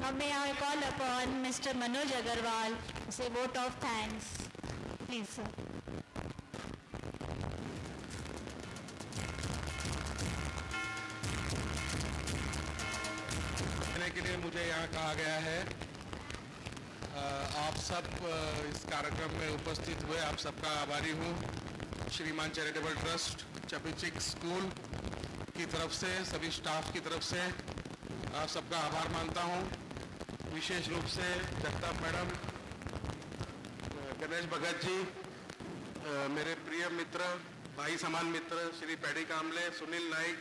Now may I call upon Mr. Manoj Agarwal to say vote of thanks. Please, sir. के लिए मुझे यहाँ कहा गया है। आप सब इस कार्यक्रम में उपस्थित हुए, आप सबका आभारी हूँ। श्रीमान चैरिटेबल ट्रस्ट चपीचिक स्कूल की तरफ से, सभी स्टाफ की तरफ से आप सबका आभार मानता हूँ। विशेष रूप से जगताप मैडम, गणेश भगत जी, मेरे प्रिय मित्र, भाई समान मित्र श्री पैडी कामले, सुनील नाइक,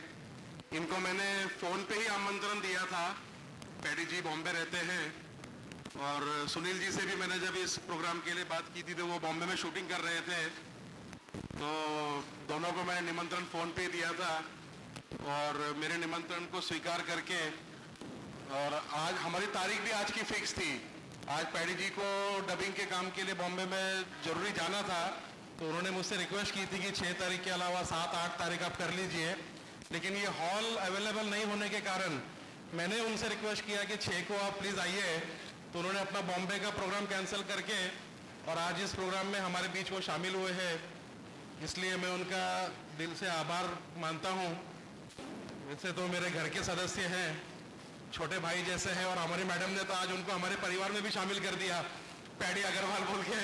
इनको मैंने फ़ोन पे ही आमंत्रण दिया था। पैडी जी बॉम्बे रहते हैं और सुनील जी से भी मैंने जब इस प्रोग्राम के लिए बात की थी तो वो बॉम्बे में शूटिंग कर रहे थे, तो दोनों को मैं निमंत्रण फ़ोन पे ही दिया था और मेरे निमंत्रण को स्वीकार करके, और आज हमारी तारीख भी आज की फिक्स थी। आज पैडी जी को डबिंग के काम के लिए बॉम्बे में ज़रूरी जाना था, तो उन्होंने मुझसे रिक्वेस्ट की थी कि 6 तारीख के अलावा 7-8 तारीख आप कर लीजिए, लेकिन ये हॉल अवेलेबल नहीं होने के कारण मैंने उनसे रिक्वेस्ट किया कि 6 को आप प्लीज़ आइए, तो उन्होंने अपना बॉम्बे का प्रोग्राम कैंसिल करके और आज इस प्रोग्राम में हमारे बीच वो शामिल हुए हैं, इसलिए मैं उनका दिल से आभार मानता हूँ। वैसे तो मेरे घर के सदस्य हैं, छोटे भाई जैसे हैं, और हमारी मैडम ने तो आज उनको हमारे परिवार में भी शामिल कर दिया, पैडी अग्रवाल बोल के।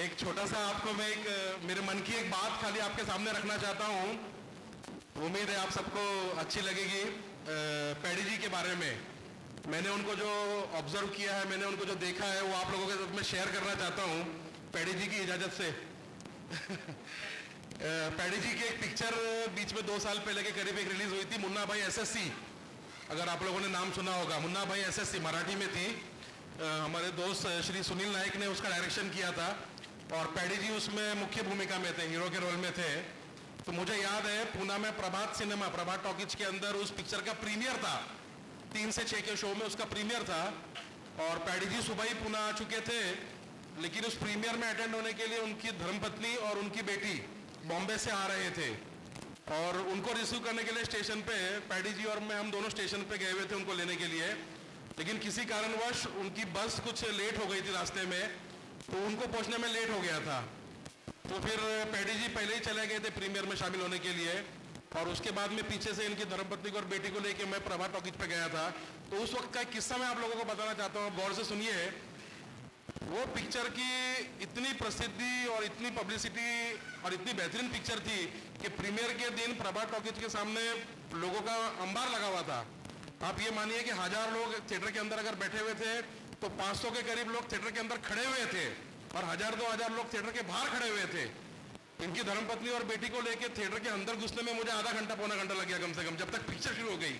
एक छोटा सा आपको मैं मेरे मन की एक बात खाली आपके सामने रखना चाहता हूँ, उम्मीद है आप सबको अच्छी लगेगी। पैडी जी के बारे में मैंने उनको जो ऑब्जर्व किया है, मैंने उनको जो देखा है, वो आप लोगों के साथ मैं शेयर करना चाहता हूँ पैडी जी की इजाज़त से। पैडी जी की एक पिक्चर बीच में 2 साल पहले के करीब एक रिलीज हुई थी, मुन्ना भाई एसएससी, अगर आप लोगों ने नाम सुना होगा, मुन्ना भाई एसएससी मराठी में थी। हमारे दोस्त श्री सुनील नाइक ने उसका डायरेक्शन किया था और पैडी जी उसमें मुख्य भूमिका में थे, हीरो के रोल में थे। तो मुझे याद है पूना में प्रभात टॉकीज के अंदर उस पिक्चर का प्रीमियर था, 3 से 6 के शो में उसका प्रीमियर था, और पैडी जी सुबह ही पूना आ चुके थे, लेकिन उस प्रीमियर में अटेंड होने के लिए उनकी धर्मपत्नी और उनकी बेटी बॉम्बे से आ रहे थे, और उनको रिसीव करने के लिए स्टेशन पे पैडी जी और मैं, हम दोनों स्टेशन पे गए हुए थे उनको लेने के लिए, लेकिन किसी कारणवश उनकी बस कुछ लेट हो गई थी रास्ते में, तो उनको पहुंचने में लेट हो गया था। तो फिर पैडी जी पहले ही चले गए थे प्रीमियर में शामिल होने के लिए, और उसके बाद में पीछे से इनकी धर्मपत्नी को और बेटी को लेके मैं प्रभात टॉकीज पे गया था। तो उस वक्त का एक किस्सा मैं आप लोगों को बताना चाहता हूँ, गौर से सुनिए। वो पिक्चर की इतनी प्रसिद्धि और इतनी पब्लिसिटी और इतनी बेहतरीन पिक्चर थी कि प्रीमियर के दिन प्रभात टॉकीज के सामने लोगों का अंबार लगा हुआ था। आप ये मानिए कि 1000 लोग थिएटर के अंदर अगर बैठे हुए थे तो 500 के करीब लोग थिएटर के अंदर खड़े हुए थे, और 1000-2000 लोग थिएटर के बाहर खड़े हुए थे। इनकी धर्मपत्नी और बेटी को लेके थिएटर के अंदर घुसने में मुझे आधा घंटा पौना घंटा लग गया कम से कम, जब तक पिक्चर शुरू हो गई।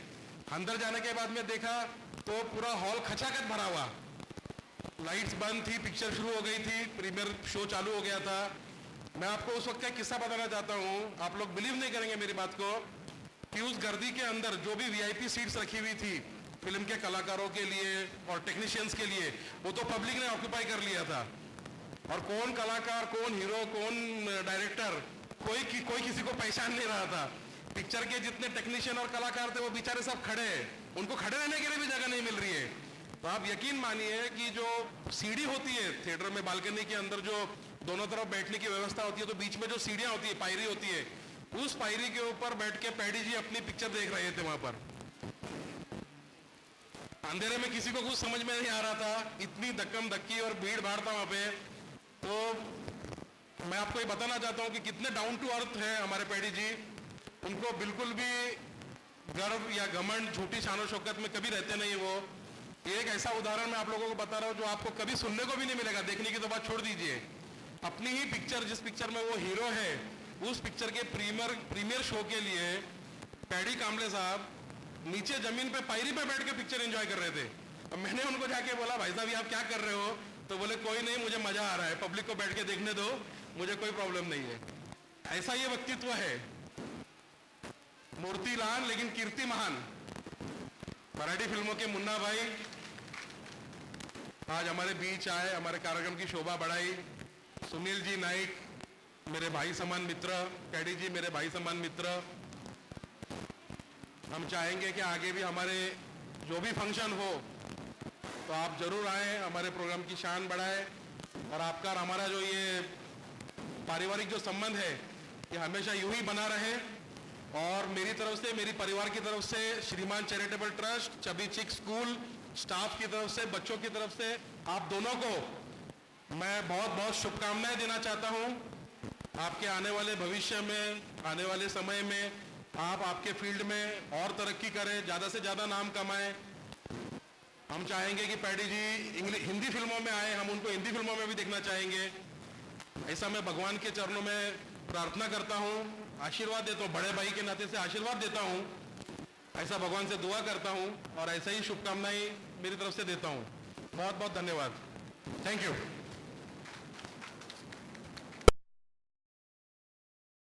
अंदर जाने के बाद में देखा तो पूरा हॉल खचाखच भरा हुआ, लाइट्स बंद थी, पिक्चर शुरू हो गई थी, प्रीमियर शो चालू हो गया था। मैं आपको उस वक्त का किस्सा बताना चाहता हूँ, आप लोग बिलीव नहीं करेंगे मेरी बात को, कि उस गर्दी के अंदर जो भी वीआईपी सीट्स रखी हुई थी फिल्म के कलाकारों के लिए और टेक्नीशियंस के लिए, वो तो पब्लिक ने ऑक्यूपाई कर लिया था। और कौन कलाकार, कौन हीरो, कौन डायरेक्टर, कोई किसी को पहचान नहीं रहा था। पिक्चर के जितने टेक्नीशियन और कलाकार थे वो बेचारे सब खड़े हैं, उनको खड़े रहने के लिए भी जगह नहीं मिल रही है। तो आप यकीन मानिए कि जो सीढ़ी होती है थिएटर में, बालकनी के अंदर जो दोनों तरफ बैठने की व्यवस्था होती है, तो बीच में जो सीढ़ियां होती है, पायरी होती है, उस पायरी के ऊपर बैठ के पैडी जी अपनी पिक्चर देख रहे थे वहां पर। अंधेरे में किसी को कुछ समझ में नहीं आ रहा था, इतनी धक्कम धक्की और भीड़ भाड़ था वहां पे। तो मैं आपको ये बताना चाहता हूं कि कितने डाउन टू अर्थ हैं हमारे पैडी जी। उनको बिल्कुल भी गर्व या घमंड, झूठी शान और शौकत में कभी रहते नहीं वो। एक ऐसा उदाहरण मैं आप लोगों को बता रहा हूं जो आपको कभी सुनने को भी नहीं मिलेगा, देखने की तो बात छोड़ दीजिए। अपनी ही पिक्चर, जिस पिक्चर में वो हीरो है, उस पिक्चर के प्रीमियर शो के लिए पैडी कामले साहब नीचे जमीन पे पायरी पे बैठ के पिक्चर एंजॉय कर रहे थे। अब मैंने उनको जाके बोला, भाई साहब ये आप क्या कर रहे हो? तो बोले कोई नहीं, मुझे मजा आ रहा है, पब्लिक को बैठ के देखने दो, मुझे कोई प्रॉब्लम नहीं है। ऐसा ये व्यक्तित्व है, मूर्तिलान लेकिन कीर्ति महान। मराठी फिल्मों के मुन्ना भाई आज हमारे बीच आए, हमारे कार्यक्रम की शोभा बढ़ाई। सुनील जी नाइक मेरे भाई समान मित्र, पैडी जी मेरे भाई समान मित्र। हम चाहेंगे कि आगे भी हमारे जो भी फंक्शन हो तो आप जरूर आएँ, हमारे प्रोग्राम की शान बढ़ाएं और आपका और हमारा जो ये पारिवारिक जो संबंध है ये हमेशा यूं ही बना रहे। और मेरी तरफ से, मेरी परिवार की तरफ से, श्रीमान चैरिटेबल ट्रस्ट, चबी चिक स्कूल स्टाफ की तरफ से, बच्चों की तरफ से आप दोनों को मैं बहुत बहुत शुभकामनाएं देना चाहता हूं। आपके आने वाले भविष्य में, आने वाले समय में आप आपके फील्ड में और तरक्की करें, ज़्यादा से ज़्यादा नाम कमाएं। हम चाहेंगे कि पैडी जी हिंदी फिल्मों में आए, हम उनको हिंदी फिल्मों में भी देखना चाहेंगे। ऐसा मैं भगवान के चरणों में प्रार्थना करता हूँ, आशीर्वाद देता हूँ, बड़े भाई के नाते से आशीर्वाद देता हूँ, ऐसा भगवान से दुआ करता हूँ और ऐसा ही शुभकामनाएं मेरी तरफ से देता हूँ। बहुत बहुत धन्यवाद। Thank you.